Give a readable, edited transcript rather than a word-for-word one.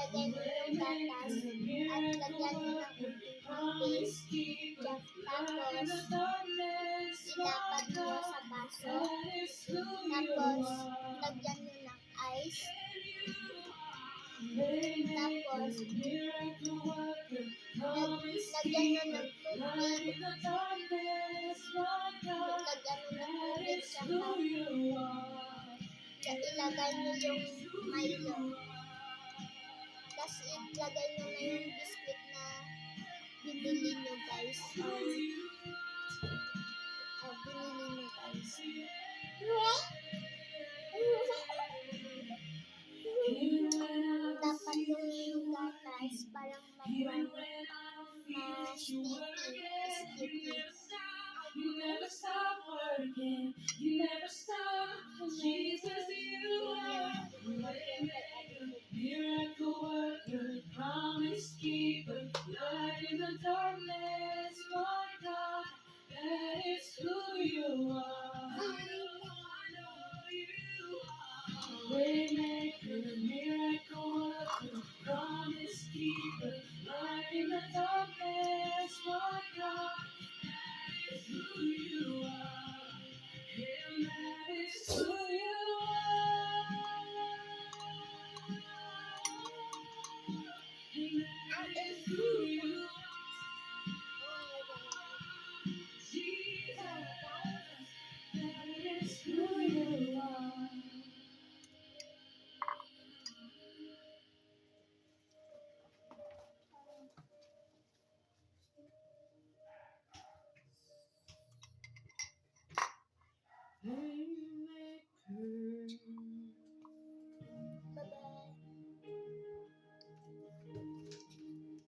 ilagay mo yung gatas at lagyan mo ng unting ketchup. Tapos, ilapat mo sa baso. Tapos, lagyan mo ng ice. Tapos, lagyan mo ng tubig. Lagyan mo ng tubig saka ilagay mo yung Milo. Tapos ilagay mo na yung biscuit na binili nyo guys. Binili nyo guys. Dapat yung gatas parang sticky. You never stop working. You never stop. Jesus, you are miracle worker, promise keeper, light in the darkness.